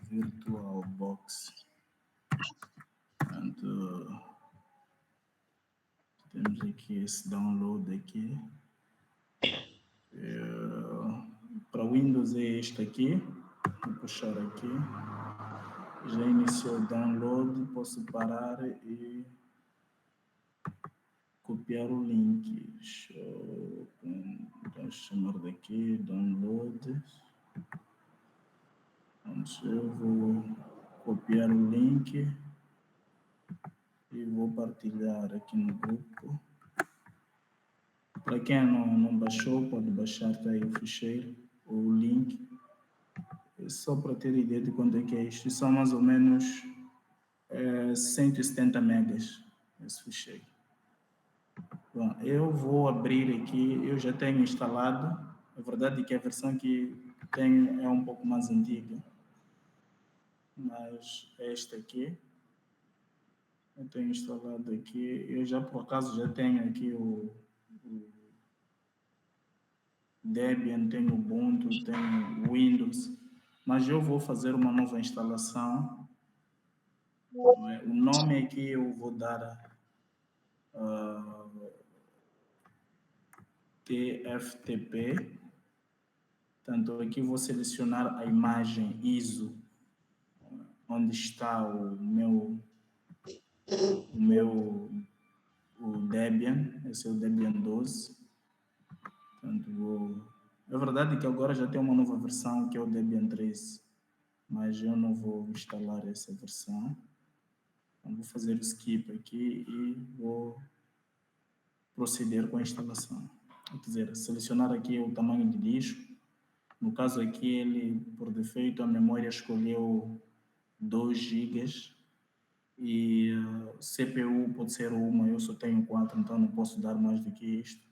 VirtualBox. Portanto, temos aqui esse download aqui. Para Windows é este aqui. Vou puxar aqui. Já iniciou o download, posso parar e copiar o link. Vamos chamar daqui download. Eu vou copiar o link e vou partilhar aqui no grupo. Para quem não baixou, pode baixar, tá aí o ficheiro, o link. Só para ter ideia de quanto é que é isto. São mais ou menos 170 megas esse ficheiro. Bom, eu vou abrir aqui, eu já tenho instalado. A verdade é que a versão que tenho é um pouco mais antiga. Mas esta aqui, eu tenho instalado aqui. Eu já, por acaso, já tenho aqui o Debian, tenho Ubuntu, tenho Windows, mas eu vou fazer uma nova instalação. O nome aqui eu vou dar TFTP. Portanto, aqui vou selecionar a imagem ISO, onde está o Debian, esse é o Debian 12. Portanto, a verdade é que agora já tem uma nova versão, que é o Debian 13, mas eu não vou instalar essa versão. Então, vou fazer o skip aqui e vou proceder com a instalação. Quer dizer, selecionar aqui o tamanho de disco. No caso aqui, ele, por defeito, a memória escolheu 2 GB e CPU pode ser uma, eu só tenho 4, então não posso dar mais do que isto.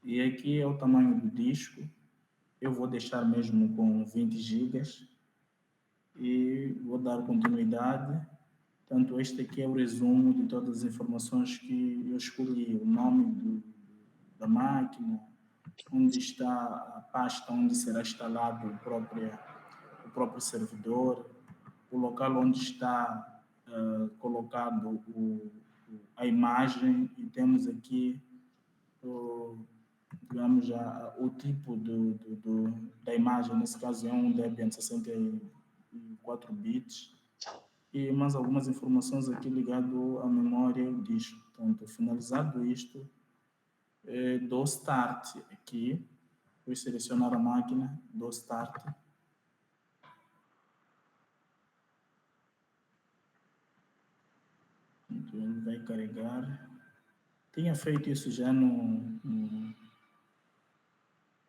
E aqui é o tamanho do disco. Eu vou deixar mesmo com 20 GB e vou dar continuidade. Portanto, este aqui é o resumo de todas as informações que eu escolhi. O nome da máquina, onde está a pasta onde será instalado o próprio servidor, o local onde está colocado a imagem, e temos aqui digamos, o tipo da imagem. Nesse caso é um Debian 64 bits, e mais algumas informações aqui ligado à memória e ao disco. Portanto, finalizado isto, dou Start aqui, vou selecionar a máquina, dou Start. Então, ele vai carregar. Tinha feito isso já no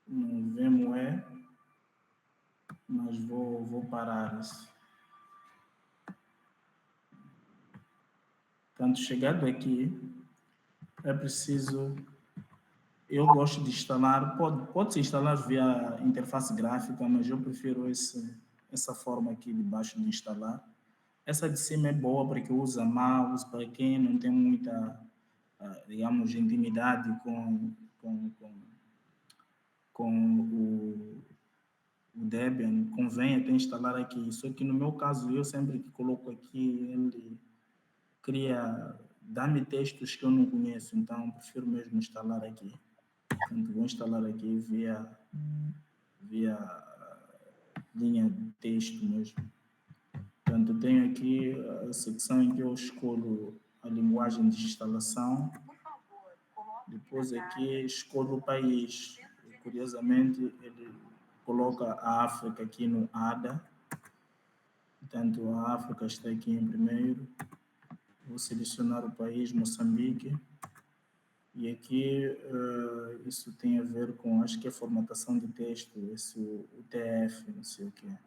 VMware, mas vou parar isso. Portanto, chegado aqui, é preciso... Eu gosto de instalar, pode-se instalar via interface gráfica, mas eu prefiro essa forma aqui de baixo de instalar. Essa de cima é boa para quem usa mouse, para quem não tem muita, digamos, intimidade com o Debian, convém até instalar aqui. Só que no meu caso, eu sempre que coloco aqui, ele dá-me textos que eu não conheço, então prefiro mesmo instalar aqui. Portanto, vou instalar aqui via linha de texto mesmo. Portanto, eu tenho aqui a secção em que eu escolho a linguagem de instalação. Depois aqui escolho o país. E, curiosamente, ele coloca a África aqui no ADA. Portanto, a África está aqui em primeiro. Vou selecionar o país, Moçambique. E aqui isso tem a ver com, acho que é formatação de texto, esse UTF, não sei o que é.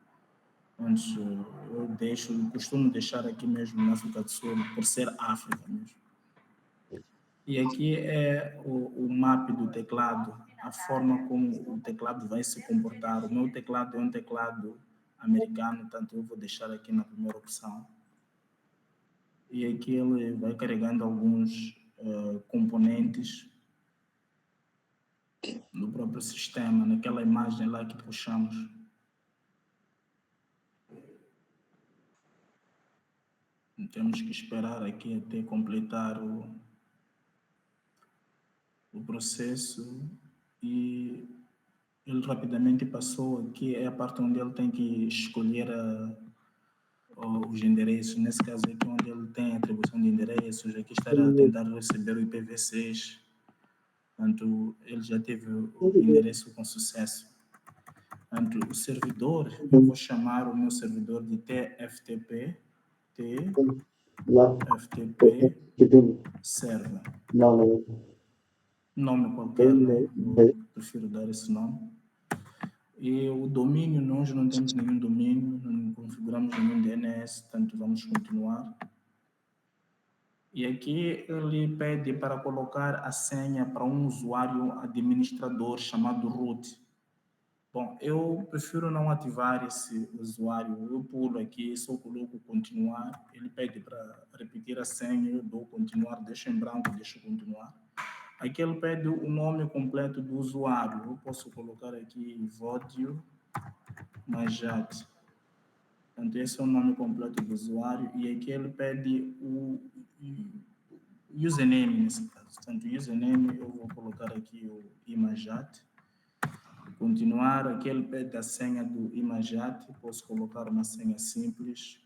Onde eu costumo deixar aqui mesmo na África do Sul, por ser África mesmo. E aqui é o map do teclado, a forma como o teclado vai se comportar. O meu teclado é um teclado americano, portanto eu vou deixar aqui na primeira opção. E aqui ele vai carregando alguns componentes do próprio sistema, naquela imagem lá que puxamos. Temos que esperar aqui até completar o processo e ele rapidamente passou aqui, é a parte onde ele tem que escolher os endereços, nesse caso aqui onde ele tem a atribuição de endereços, aqui estará a tentar receber o IPv6, portanto ele já teve o endereço com sucesso. Portanto, o servidor, eu vou chamar o meu servidor de TFTP server. Nome qualquer, né? Eu prefiro dar esse nome. E o domínio, nós não temos nenhum domínio, não configuramos nenhum DNS, portanto vamos continuar. E aqui ele pede para colocar a senha para um usuário administrador chamado root. Bom, eu prefiro não ativar esse usuário, eu pulo aqui, só coloco continuar, ele pede para repetir a senha, eu dou continuar, deixo em branco, deixo continuar. Aqui ele pede o nome completo do usuário, eu posso colocar aqui Vodio Majat. Portanto, esse é o nome completo do usuário e aqui ele pede o username nesse caso. Portanto, o username eu vou colocar aqui o Imajat. Continuar, aqui ele pede a senha do Imajat, posso colocar uma senha simples,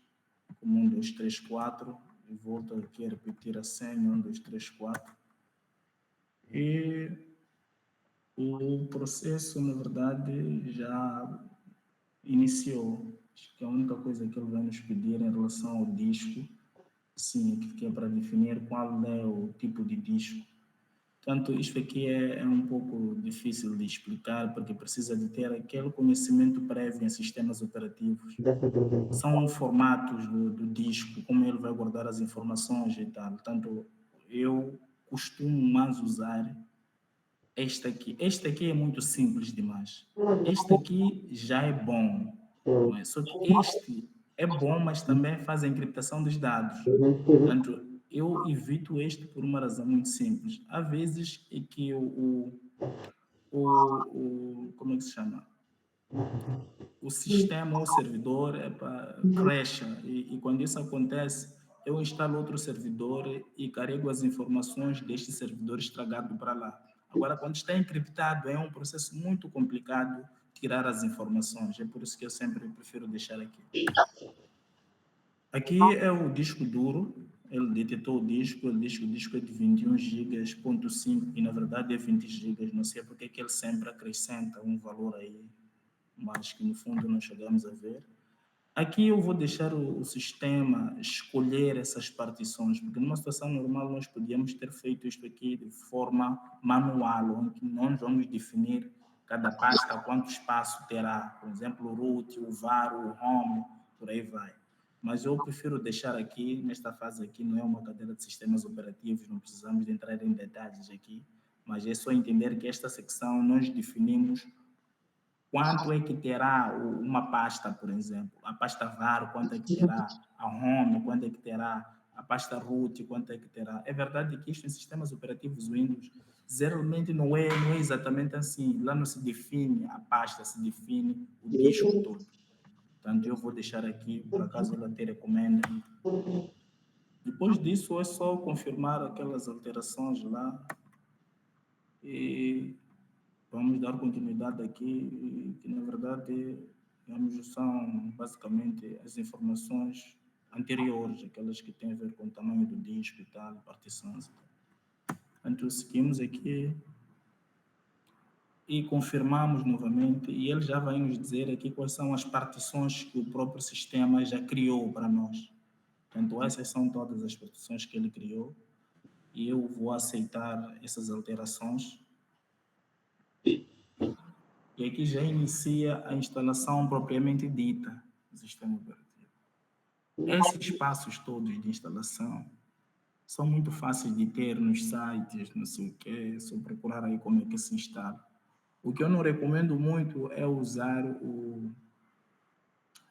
como 1, 2, 3, 4, e volto aqui a repetir a senha 1, 2, 3, 4. E o processo, na verdade, já iniciou. Acho que a única coisa que ele vai nos pedir em relação ao disco, sim, que é para definir qual é o tipo de disco. Portanto, isto aqui é um pouco difícil de explicar, porque precisa de ter aquele conhecimento prévio em sistemas operativos. São formatos do disco, como ele vai guardar as informações e tal. Portanto, eu costumo mais usar este aqui. Este aqui é muito simples demais. Este aqui já é bom. Não é? Só que este é bom, mas também faz a encriptação dos dados. Portanto, eu evito este por uma razão muito simples. Há vezes é que como é que se chama? O sistema ou o servidor crasha e quando isso acontece, eu instalo outro servidor e carrego as informações deste servidor estragado para lá. Agora, quando está encriptado, é um processo muito complicado tirar as informações. É por isso que eu sempre prefiro deixar aqui. Aqui é o disco duro. Ele detetou o disco. Ele diz que o disco é de 21 GB.5 e, na verdade, é 20 GB. Não sei porque que ele sempre acrescenta um valor aí, mas que, no fundo, não chegamos a ver. Aqui eu vou deixar o sistema escolher essas partições, porque numa situação normal nós podíamos ter feito isto aqui de forma manual, onde nós vamos definir cada pasta, quanto espaço terá, por exemplo, o root, o var, o home, por aí vai. Mas eu prefiro deixar aqui, nesta fase aqui, não é uma cadeira de sistemas operativos, não precisamos de entrar em detalhes aqui, mas é só entender que esta secção nós definimos quanto é que terá uma pasta, por exemplo, a pasta var, quanto é que terá a home, quanto é que terá a pasta root, quanto é que terá. É verdade que isto em sistemas operativos Windows geralmente não é exatamente assim. Lá não se define a pasta, se define o disco todo. Portanto, eu vou deixar aqui, por acaso ela te recomenda. Depois disso, é só confirmar aquelas alterações lá e vamos dar continuidade aqui, que na verdade são basicamente as informações anteriores, aquelas que têm a ver com o tamanho do disco e tal, partições. Então, seguimos aqui e confirmamos novamente, e ele já vai nos dizer aqui quais são as partições que o próprio sistema já criou para nós. Portanto, essas são todas as partições que ele criou, e eu vou aceitar essas alterações. E aqui já inicia a instalação propriamente dita do sistema operativo. Esses passos todos de instalação são muito fáceis de ter nos sites, não sei o quê, é só procurar aí como é que se instala. O que eu não recomendo muito é usar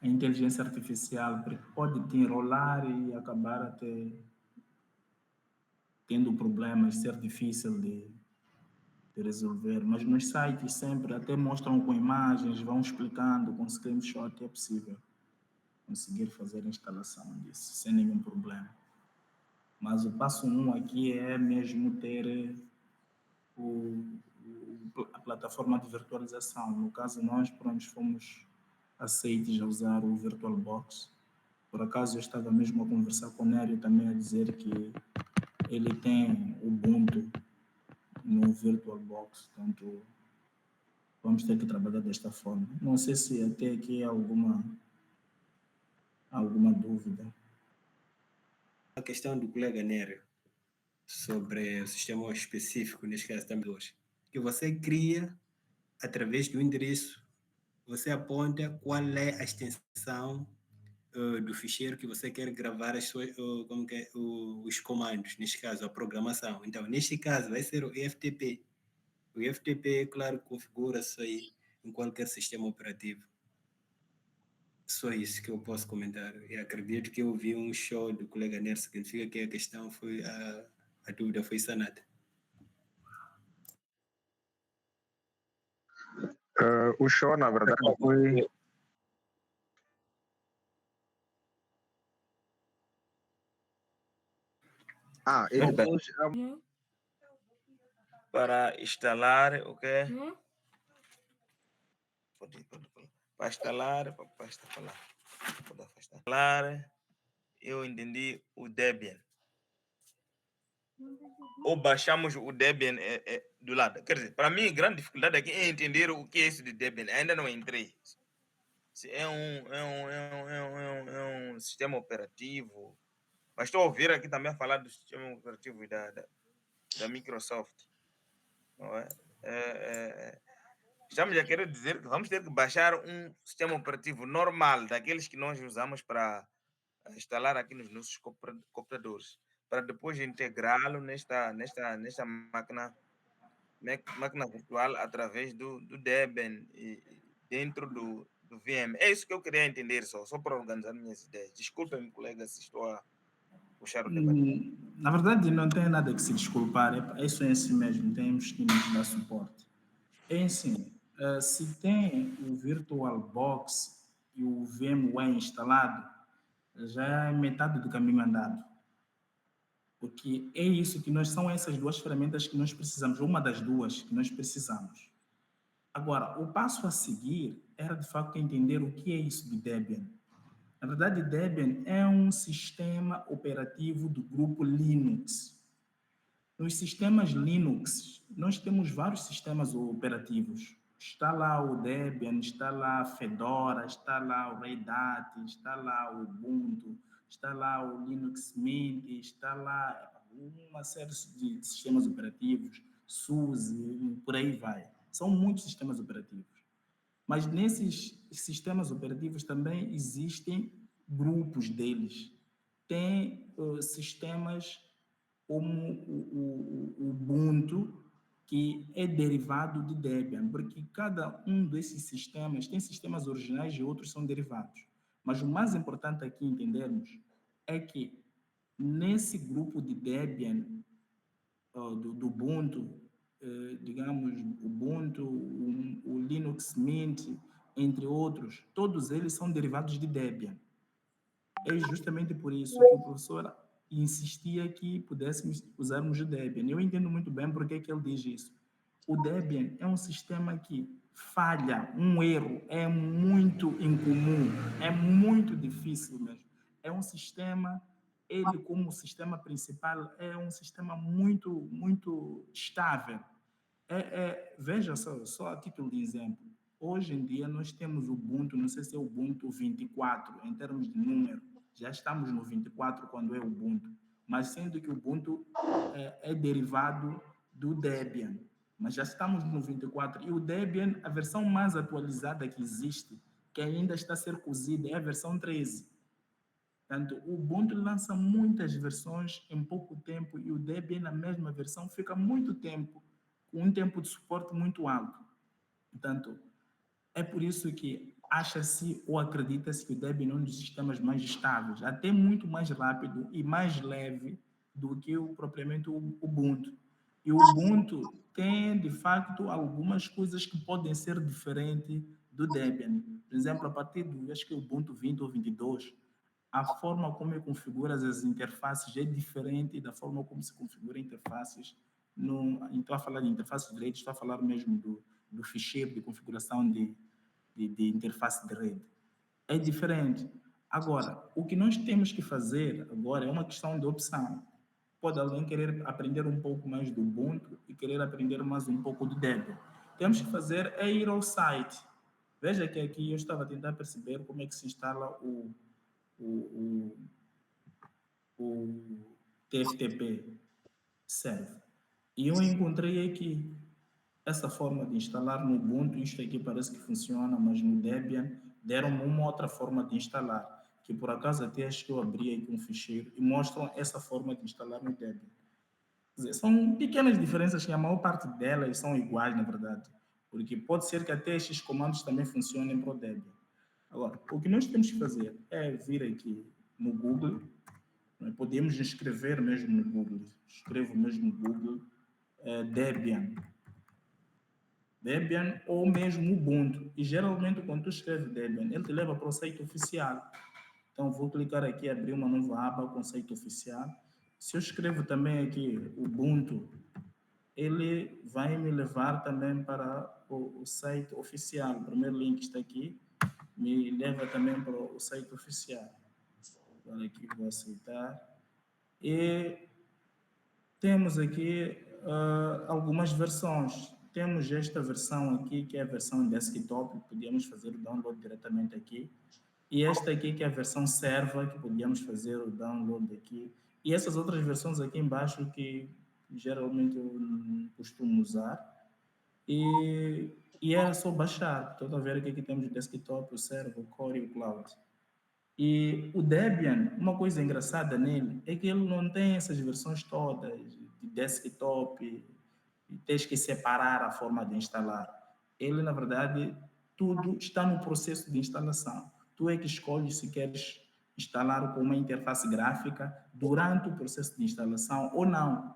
a inteligência artificial, porque pode te enrolar e acabar até tendo problemas, ser difícil de resolver. Mas nos sites sempre até mostram com imagens, vão explicando, com screenshot, é possível. conseguir fazer a instalação disso sem nenhum problema. Mas o passo 1 aqui é mesmo ter a plataforma de virtualização. No caso, nós fomos aceitos a usar o VirtualBox. Por acaso, eu estava mesmo a conversar com o Nério também a dizer que ele tem o Ubuntu no VirtualBox, portanto, vamos ter que trabalhar desta forma. Não sei se até aqui há alguma dúvida. A questão do colega Nério sobre o sistema específico, neste caso também hoje, que você cria através do endereço, você aponta qual é a extensão do ficheiro que você quer gravar os comandos, neste caso a programação. Então, neste caso, vai ser o FTP. O FTP, claro, configura-se aí em qualquer sistema operativo. Só isso que eu posso comentar. E acredito que eu vi um show do colega Nerso, significa que a questão foi, a dúvida foi sanada. O show, na verdade, foi... Para instalar, ok? Para instalar, eu entendi o Debian. Ou baixamos o Debian do lado. Quer dizer, para mim, a grande dificuldade aqui é entender o que é isso de Debian. Ainda não entrei. Se é um sistema operativo. Mas estou a ouvir aqui também a falar do sistema operativo da Microsoft. Não é? Estamos a querer dizer que vamos ter que baixar um sistema operativo normal, daqueles que nós usamos para instalar aqui nos nossos computadores, para depois integrá-lo nesta máquina virtual através do Debian e dentro do VM. É isso que eu queria entender só para organizar minhas ideias. Desculpem-me, colegas, se estou a puxar o debate. Na verdade, não tem nada que se desculpar, é isso em si mesmo, temos que nos dar suporte. É assim, se tem o VirtualBox e o VMware instalado, já é metade do caminho andado. Porque é isso que são essas duas ferramentas que nós precisamos, uma das duas que nós precisamos. Agora, o passo a seguir era, de facto, entender o que é isso de Debian. Na verdade, Debian é um sistema operativo do grupo Linux. Nos sistemas Linux, nós temos vários sistemas operativos. Está lá o Debian, está lá a Fedora, está lá o Red Hat, está lá o Ubuntu, está lá o Linux Mint, está lá uma série de sistemas operativos, SUSE, por aí vai. São muitos sistemas operativos. Mas nesses sistemas operativos também existem grupos deles. Tem sistemas como o Ubuntu, que é derivado de Debian, porque cada um desses sistemas tem sistemas originais e outros são derivados. Mas o mais importante aqui entendermos é que nesse grupo de Debian, do Ubuntu, digamos, Ubuntu, o Linux Mint, entre outros, todos eles são derivados de Debian. É justamente por isso que o professor insistia que pudéssemos usarmos o Debian. Eu entendo muito bem porque que ele diz isso. O Debian é um sistema que falha, um erro é muito incomum, é muito difícil mesmo. É um sistema, ele como sistema principal, é um sistema muito estável. Veja só a título de exemplo. Hoje em dia nós temos o Ubuntu, não sei se é o Ubuntu 24 em termos de número, já estamos no 24 quando é o Ubuntu, mas sendo que o Ubuntu é derivado do Debian, mas já estamos no 24 e o Debian, a versão mais atualizada que existe, que ainda está a ser cozida, é a versão 13. Portanto, o Ubuntu lança muitas versões em pouco tempo e o Debian, na mesma versão, fica muito tempo, com um tempo de suporte muito alto. Portanto, é por isso que acha-se ou acredita-se que o Debian é um dos sistemas mais estáveis, até muito mais rápido e mais leve do que propriamente o Ubuntu. E o Ubuntu tem, de facto, algumas coisas que podem ser diferentes do Debian. Por exemplo, a partir do, acho que o Ubuntu 20 ou 22, a forma como eu configuro as interfaces é diferente da forma como se configura interfaces. Então, a falar de interfaces de rede, estou a falar mesmo do ficheiro de configuração de interface de rede. É diferente. Agora, o que nós temos que fazer agora é uma questão de opção. Pode alguém querer aprender um pouco mais do Ubuntu e querer aprender mais um pouco do Debian. Temos que fazer é ir ao site. Veja que aqui eu estava a tentar perceber como é que se instala o TFTP serve. E eu encontrei aqui essa forma de instalar no Ubuntu. Isto aqui parece que funciona, mas no Debian deram-me uma outra forma de instalar, que por acaso até acho que eu abri aqui um ficheiro e mostram essa forma de instalar no Debian. Quer dizer, são pequenas diferenças que a maior parte delas são iguais, na verdade, porque pode ser que até estes comandos também funcionem para o Debian. Agora, o que nós temos que fazer é vir aqui no Google, podemos escrever mesmo no Google, escrevo mesmo no Google Debian ou mesmo Ubuntu, e geralmente quando tu escreve Debian, ele te leva para o site oficial. Então vou clicar aqui, abrir uma nova aba com o site oficial. Se eu escrevo também aqui Ubuntu, ele vai me levar também para o site oficial. O primeiro link está aqui, me leva também para o site oficial. Agora aqui vou aceitar. E temos aqui algumas versões. Temos esta versão aqui, que é a versão desktop, podíamos fazer o download diretamente aqui. E esta aqui, que é a versão server, que podíamos fazer o download aqui. E essas outras versões aqui embaixo, que geralmente eu não costumo usar. E é só baixar. Estou a ver aqui temos o desktop, o server, o core e o cloud. E o Debian, uma coisa engraçada nele é que ele não tem essas versões todas de desktop, e tens que separar a forma de instalar. Ele, na verdade, tudo está no processo de instalação. Tu é que escolhes se queres instalar com uma interface gráfica durante o processo de instalação ou não.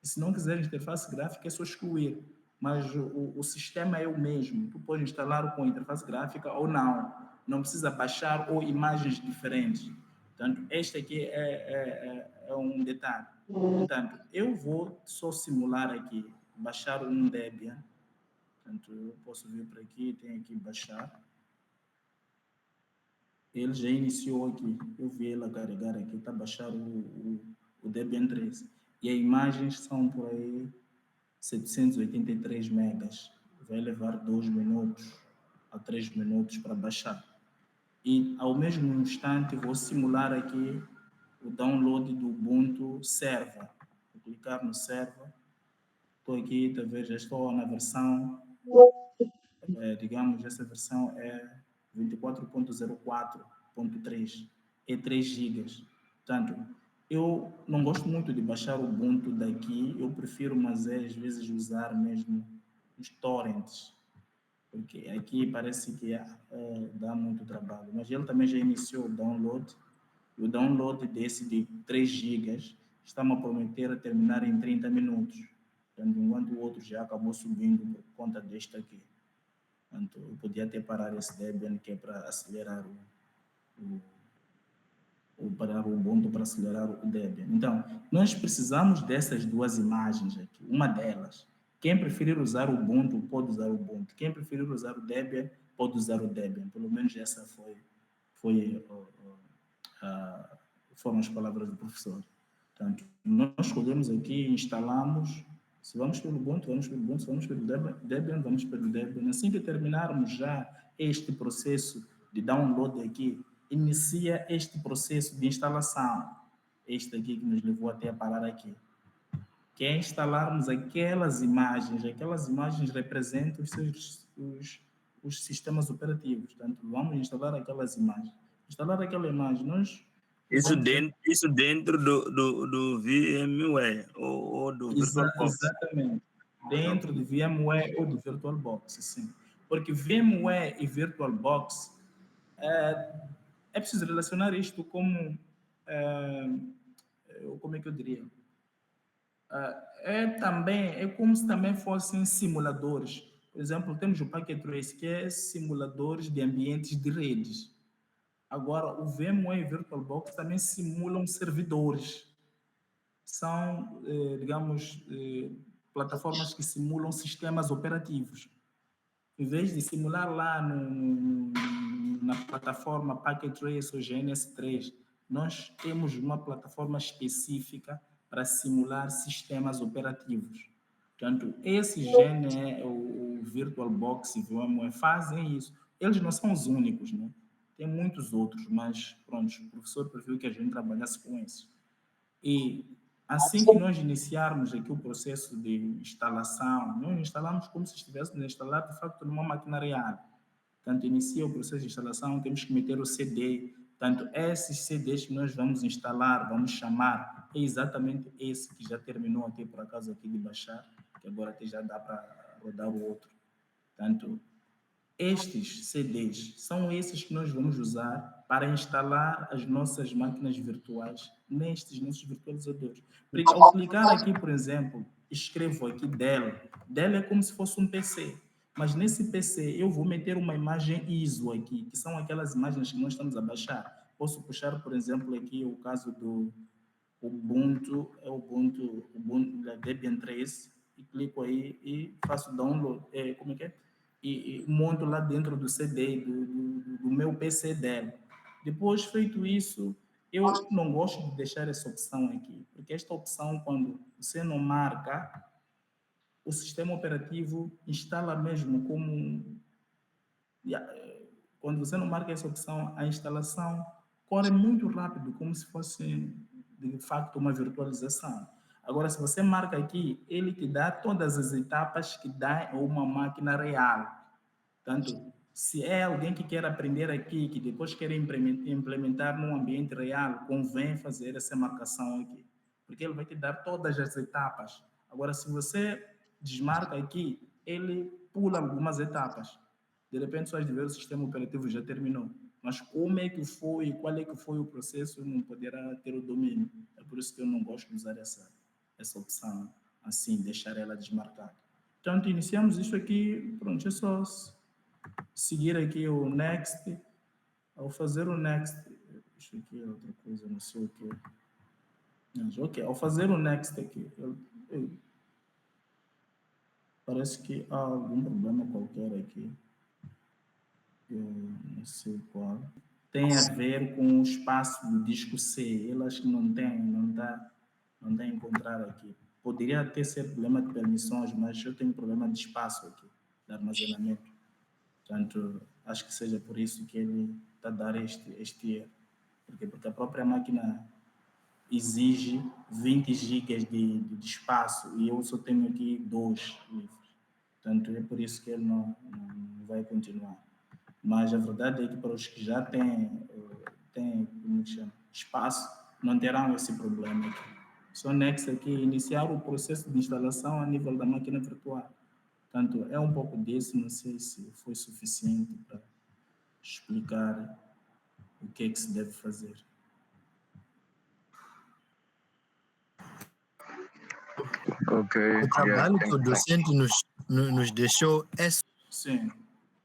E se não quiser interface gráfica, é só excluir. Mas o sistema é o mesmo. Tu pode instalar com interface gráfica ou não. Não precisa baixar ou imagens diferentes. Portanto, este aqui é um detalhe. Portanto, eu vou só simular aqui, baixar um Debian. Portanto, eu posso vir para aqui, tem aqui baixar. Ele já iniciou aqui. Eu vi ele a carregar aqui, está a baixar o Debian 13. E as imagens são por aí 783 megas. Vai levar 2 minutos a 3 minutos para baixar. E ao mesmo instante vou simular aqui o download do Ubuntu Server. Vou clicar no Server. Estou aqui, talvez já estou na versão, digamos, essa versão é 24.04.3, é 3 GB. Portanto, eu não gosto muito de baixar o Ubuntu daqui, eu prefiro, mas às vezes usar mesmo os torrents, porque aqui parece que dá muito trabalho. Mas ele também já iniciou o download desse de 3 GB está-me a prometer a terminar em 30 minutos. Portanto, enquanto o outro já acabou subindo por conta deste aqui. Portanto, eu podia até parar esse Debian, que é para acelerar parar o Ubuntu para acelerar o Debian. Então, nós precisamos dessas duas imagens aqui, uma delas. Quem preferir usar o Ubuntu, pode usar o Ubuntu. Quem preferir usar o Debian, pode usar o Debian. Pelo menos essa foram as palavras do professor. Portanto, nós escolhemos aqui, instalamos. Se vamos pelo Ubuntu, vamos pelo Ubuntu. Se vamos pelo Debian, vamos pelo Debian. Assim que terminarmos já este processo de download aqui, inicia este processo de instalação. Este aqui que nos levou até a parar aqui. Que é instalarmos aquelas imagens representam os sistemas operativos. Portanto, vamos instalar aquelas imagens. Instalar aquela imagem, nós... Isso dentro do VMware ou do VirtualBox? Exatamente. Dentro do VMware ou do VirtualBox, sim. Porque VMware e VirtualBox, é preciso relacionar isto como é que eu diria? É como se também fossem simuladores. por exemplo, temos o Packet Trace, que é simuladores de ambientes de redes. Agora, o VMware VirtualBox também simulam servidores. São, digamos, plataformas que simulam sistemas operativos. Em vez de simular lá na plataforma Packet Trace ou GNS3, nós temos uma plataforma específica para simular sistemas operativos. Portanto, esse GNE, o VirtualBox e VMware fazem isso. Eles não são os únicos, né? Tem muitos outros, mas pronto, o professor preferiu que a gente trabalhasse com isso. E assim que nós iniciarmos aqui o processo de instalação, nós instalamos como se estivéssemos a instalar, de facto, numa máquina real. Portanto, inicia o processo de instalação, temos que meter o CD. Portanto, esses CDs que nós vamos instalar, vamos chamar, é exatamente esse que já terminou aqui, por acaso, aqui de baixar, que agora até já dá para rodar o outro. Portanto, estes CDs são esses que nós vamos usar para instalar as nossas máquinas virtuais nestes nossos virtualizadores. Porque ao clicar aqui, por exemplo, escrevo aqui Dell. Dell é como se fosse um PC. Mas nesse PC eu vou meter uma imagem ISO aqui, que são aquelas imagens que nós estamos a baixar. Posso puxar, por exemplo, aqui o caso do Ubuntu da Debian 3, e clico aí e faço download. Como é que é? E monto lá dentro do CD, do meu PC dela. Depois, feito isso, eu não gosto de deixar essa opção aqui, porque esta opção, quando você não marca, o sistema operativo instala mesmo como... Quando você não marca essa opção, a instalação corre muito rápido, como se fosse, de facto, uma virtualização. Agora, se você marca aqui, ele te dá todas as etapas que dá uma máquina real. Portanto, se é alguém que quer aprender aqui, que depois quer implementar num ambiente real, convém fazer essa marcação aqui, porque ele vai te dar todas as etapas. Agora, se você desmarca aqui, ele pula algumas etapas. De repente, só de ver o sistema operativo já terminou. Mas como é que foi, qual é que foi o processo, não poderá ter o domínio. É por isso que eu não gosto de usar essa opção, assim, deixar ela desmarcada. Portanto, iniciamos isso aqui, pronto, é só seguir aqui o Next. Ao fazer o Next, isso aqui é outra coisa, não sei o que. Mas, ok, ao fazer o Next aqui, parece que há algum problema qualquer aqui. Eu não sei qual. Tem a ver com o espaço do disco C. Ele acho que não dá a encontrar aqui. Poderia até ser problema de permissões, mas eu tenho problema de espaço aqui, de armazenamento. Portanto, acho que seja por isso que ele está a dar este erro. Porque a própria máquina exige 20 GB de espaço e eu só tenho aqui 2 livros. Portanto, é por isso que ele não vai continuar. Mas a verdade é que para os que já têm como que chama, espaço, não terão esse problema aqui. Só Next aqui, iniciar o processo de instalação a nível da máquina virtual. Portanto, é um pouco disso, não sei se foi suficiente para explicar o que é que se deve fazer. Ok. O trabalho que o docente nos deixou é... Sim.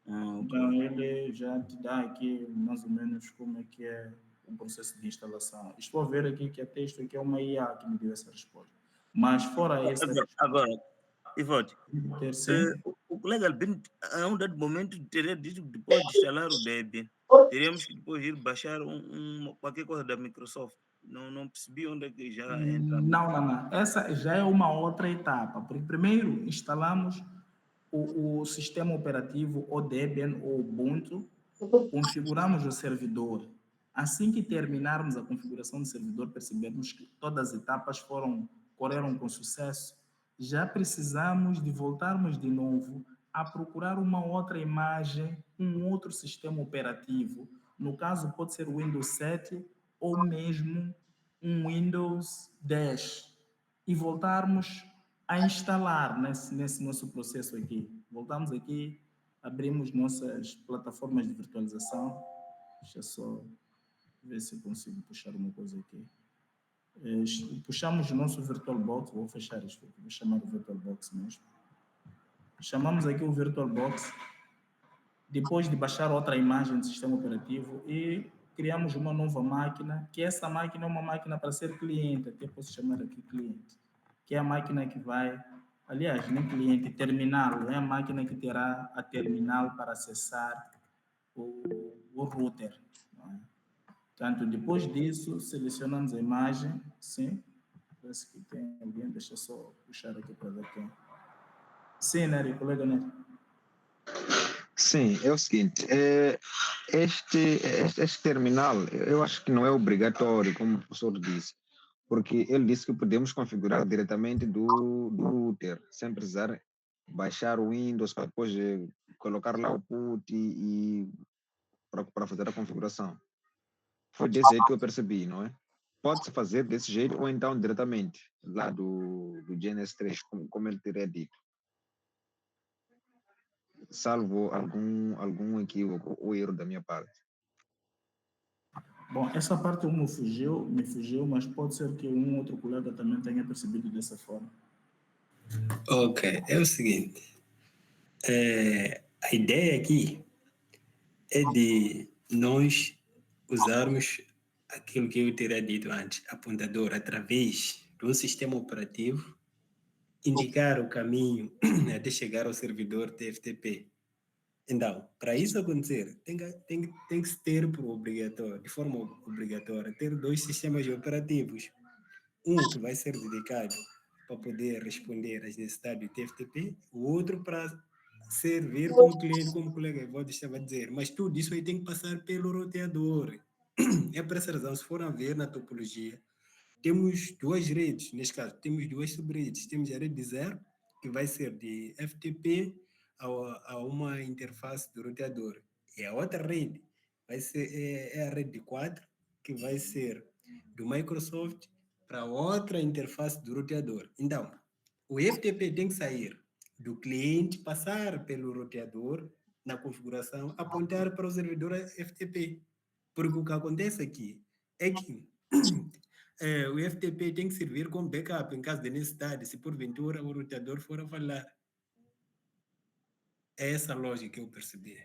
Então, ele já te dá aqui mais ou menos como é que é o processo de instalação. Estou a ver aqui que até isto aqui é uma IA que me deu essa resposta. Mas fora essa... Agora, Ivote, sim? o colega Albino, a um dado momento, teria dito que depois de instalar o Debian, teríamos que depois ir baixar qualquer coisa da Microsoft. Não percebi onde é que já entra. Não. Essa já é uma outra etapa. Porque primeiro instalamos o sistema operativo, ou Debian ou Ubuntu, configuramos o servidor. Assim que terminarmos a configuração do servidor, percebemos que todas as etapas correram com sucesso, já precisamos de voltarmos de novo a procurar uma outra imagem, um outro sistema operativo. No caso, pode ser o Windows 7 ou mesmo um Windows 10. E voltarmos a instalar nesse nosso processo aqui. Voltamos aqui, abrimos nossas plataformas de virtualização. Deixa eu só ver se eu consigo puxar uma coisa aqui. Puxamos o nosso VirtualBox, vou fechar isto aqui, vou chamar o VirtualBox mesmo. chamamos aqui o VirtualBox, depois de baixar outra imagem do sistema operativo e criamos uma nova máquina, que essa máquina é uma máquina para ser cliente, até posso chamar aqui cliente, que é a máquina que vai, aliás, nem cliente, terminal, é a máquina que terá a terminal para acessar o router. Não é? Portanto, depois disso, selecionamos a imagem, sim, parece que tem alguém, deixa eu só puxar aqui para ver quem. Sim, Nery, colega Nery. Sim, é o seguinte, este terminal, eu acho que não é obrigatório, como o professor disse, porque ele disse que podemos configurar diretamente do router, sem precisar baixar o Windows para depois colocar lá o put e para fazer a configuração. Foi desse jeito que eu percebi, não é? Pode-se fazer desse jeito ou então diretamente lá do GNS3, como ele teria dito. Salvo algum equívoco ou erro da minha parte. Bom, essa parte me fugiu, mas pode ser que um outro colega também tenha percebido dessa forma. Ok, é o seguinte. A ideia aqui é de nós usarmos aquilo que eu teria dito antes, apontador, através do sistema operativo, indicar o caminho até chegar ao servidor TFTP. Então, para isso acontecer, tem que se ter de forma obrigatória, ter dois sistemas operativos. Um que vai ser dedicado para poder responder às necessidades do TFTP, o outro para servir como cliente, como o colega Evaldo estava a dizer. Mas tudo isso aí tem que passar pelo roteador. É por essa razão, se forem ver na topologia, temos duas redes, neste caso, temos duas subredes. Temos a rede de 0, que vai ser de FTP a uma interface do roteador. E a outra rede vai ser a rede de 4, que vai ser do Microsoft para outra interface do roteador. Então, o FTP tem que sair do cliente, passar pelo roteador na configuração, apontar para o servidor FTP. Porque o que acontece aqui é que o FTP tem que servir como backup em caso de necessidade, se porventura o roteador for a falhar. É essa a lógica que eu percebi.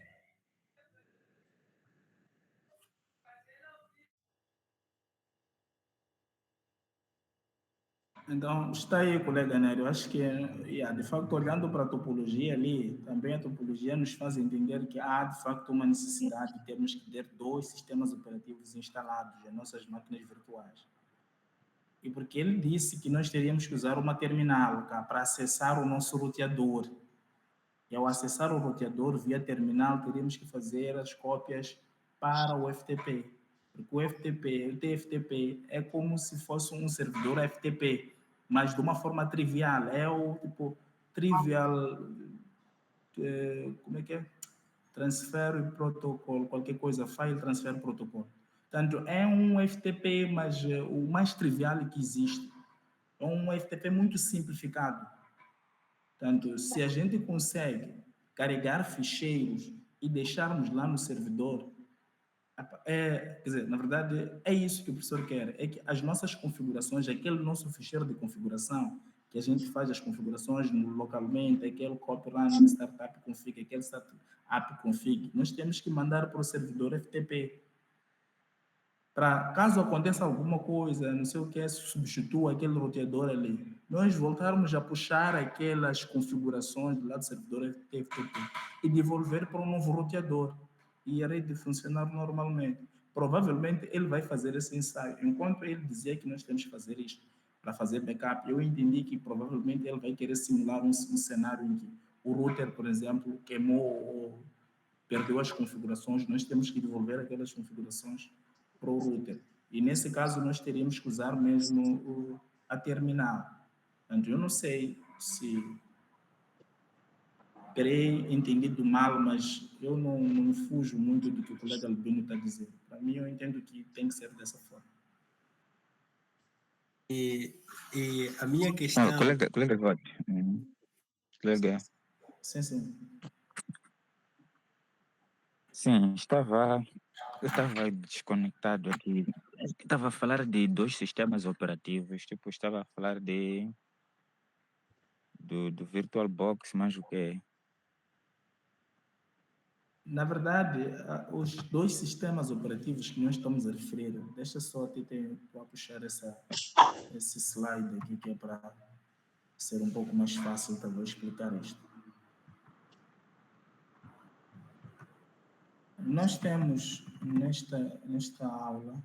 Então, está aí, colega Nery. Eu acho que, de facto, olhando para a topologia ali, também a topologia nos faz entender que há, de facto, uma necessidade de termos que ter dois sistemas operativos instalados em nossas máquinas virtuais. E porque ele disse que nós teríamos que usar uma terminal para acessar o nosso roteador. E ao acessar o roteador via terminal, teríamos que fazer as cópias para o FTP. Porque o TFTP é como se fosse um servidor FTP, mas de uma forma trivial. É o tipo trivial, como é que é? Transfer protocolo, qualquer coisa, file transfer protocolo. Portanto, é um FTP, mas o mais trivial que existe. É um FTP muito simplificado. Portanto, se a gente consegue carregar ficheiros e deixarmos lá no servidor, quer dizer, na verdade, é isso que o professor quer, é que as nossas configurações, aquele nosso ficheiro de configuração, que a gente faz as configurações localmente, aquele copy run startup config, aquele startup config, nós temos que mandar para o servidor FTP. Para caso aconteça alguma coisa, não sei o que, substitua aquele roteador ali, nós voltarmos a puxar aquelas configurações do lado do servidor FTP e devolver para um novo roteador e a rede funcionar normalmente. Provavelmente ele vai fazer esse ensaio. Enquanto ele dizia que nós temos que fazer isto para fazer backup, eu entendi que provavelmente ele vai querer simular um cenário em que o router, por exemplo, queimou ou perdeu as configurações, nós temos que devolver aquelas configurações para o router. E nesse caso nós teríamos que usar mesmo a terminal. Portanto, eu não sei se terei entendido mal, mas eu não fujo muito do que o colega Albino está dizendo. Para mim, eu entendo que tem que ser dessa forma. E a minha questão... colega Evaldo. Colega. Sim, sim. Sim, eu estava desconectado aqui. Estava a falar de dois sistemas operativos, tipo, estava a falar do VirtualBox, mas o quê? Na verdade, os dois sistemas operativos que nós estamos a referir, deixa só a puxar esse slide aqui que é para ser um pouco mais fácil para eu explicar isto. Nós temos nesta aula,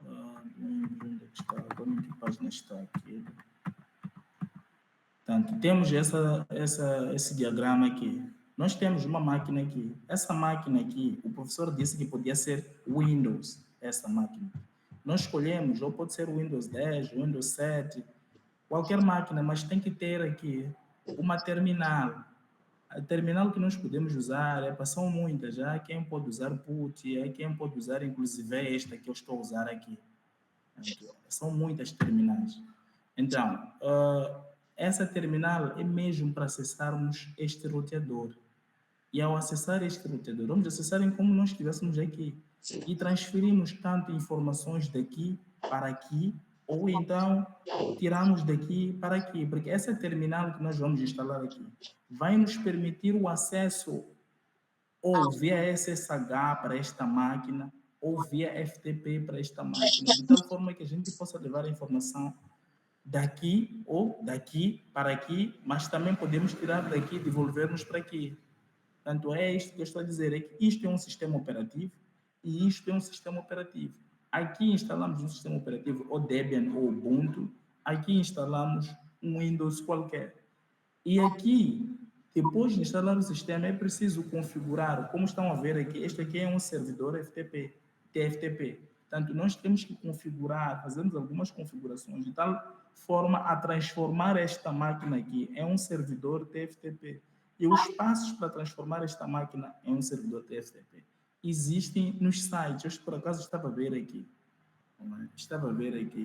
onde é que está? Agora em que página está aqui? Portanto, temos esse diagrama aqui. Nós temos uma máquina aqui. Essa máquina aqui, o professor disse que podia ser Windows, essa máquina. Nós escolhemos, ou pode ser Windows 10, Windows 7, qualquer máquina, mas tem que ter aqui uma terminal. A terminal que nós podemos usar, são muitas, já quem pode usar PUT, quem pode usar inclusive esta que eu estou a usar aqui. São muitas terminais. Então, essa terminal é mesmo para acessarmos este roteador. E ao acessar este roteador, vamos acessar em como nós estivéssemos aqui. E transferimos tanto informações daqui para aqui, ou então tiramos daqui para aqui. Porque essa terminal que nós vamos instalar aqui vai nos permitir o acesso ou via SSH para esta máquina, ou via FTP para esta máquina, de tal forma que a gente possa levar a informação daqui ou daqui para aqui, mas também podemos tirar daqui e devolvermos para aqui. Portanto, é isto que eu estou a dizer, é que isto é um sistema operativo e isto é um sistema operativo. Aqui instalamos um sistema operativo ou Debian ou Ubuntu, aqui instalamos um Windows qualquer. E aqui, depois de instalar o sistema, é preciso configurar, como estão a ver aqui, este aqui é um servidor FTP, TFTP. Portanto, nós temos que configurar, fazemos algumas configurações de tal forma a transformar esta máquina aqui em um servidor TFTP. E os passos para transformar esta máquina em um servidor TFTP existem nos sites. Eu, por acaso, estava a ver aqui.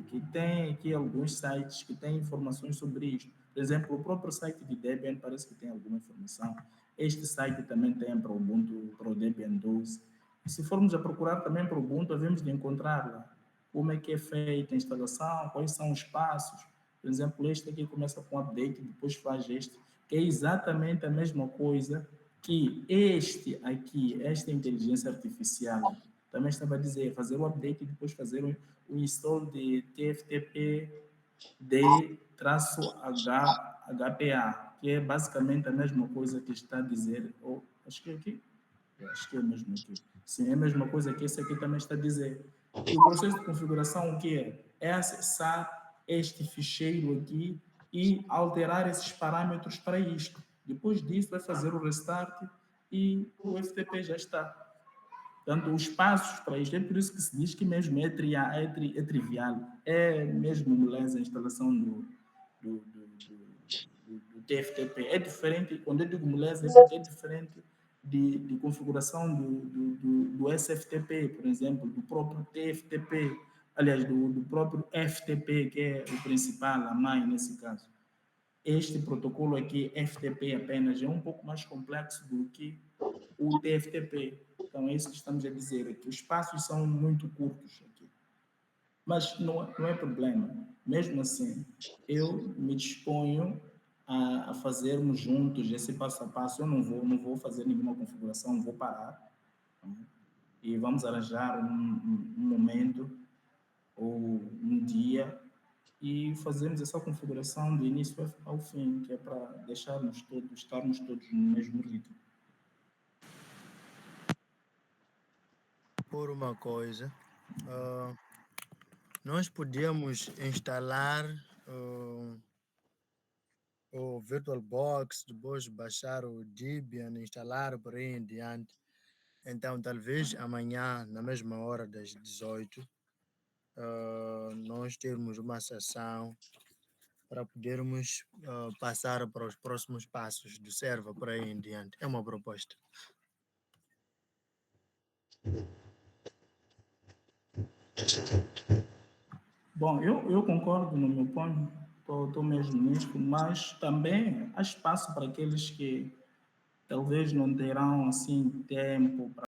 Que tem aqui alguns sites que têm informações sobre isto. Por exemplo, o próprio site de Debian parece que tem alguma informação. Este site também tem para o Ubuntu, para o Debian 12. E se formos a procurar também para o Ubuntu, havemos de encontrar lá como é que é feita a instalação, quais são os passos. Por exemplo, este aqui começa com update, depois faz este, que é exatamente a mesma coisa que este aqui, esta inteligência artificial, também estava a dizer, fazer o update e depois fazer o install de TFTP D-HPA, que é basicamente a mesma coisa que está a dizer, acho que é aqui, acho que é mesmo aqui. Sim, é a mesma coisa que esse aqui também está a dizer. E o processo de configuração, o que é? É acessar este ficheiro aqui e alterar esses parâmetros para isto. Depois disso, vai fazer o restart e o FTP já está. Portanto, os passos para isto, é por isso que se diz que mesmo é trivial, é mesmo moleza a instalação do TFTP. É diferente, quando eu digo moleza, é diferente de configuração do SFTP, por exemplo, do próprio TFTP, aliás, do próprio FTP, que é o principal, a mãe nesse caso. Este protocolo aqui, FTP apenas, é um pouco mais complexo do que o TFTP. Então, é isso que estamos a dizer aqui. Os passos são muito curtos aqui. Mas não é problema. Mesmo assim, eu me disponho a fazermos juntos esse passo a passo. Eu não vou fazer nenhuma configuração, vou parar. E vamos arranjar um momento ou um dia e fazemos essa configuração de início ao fim, que é para estarmos todos no mesmo ritmo. Por uma coisa, nós podíamos instalar o VirtualBox, depois baixar o Debian, instalar por aí em diante. Então, talvez amanhã, na mesma hora das 18, nós termos uma sessão para podermos passar para os próximos passos do server por aí em diante. É uma proposta. Bom, eu concordo no meu ponto, estou mesmo nisto, mas também há espaço para aqueles que talvez não terão assim tempo para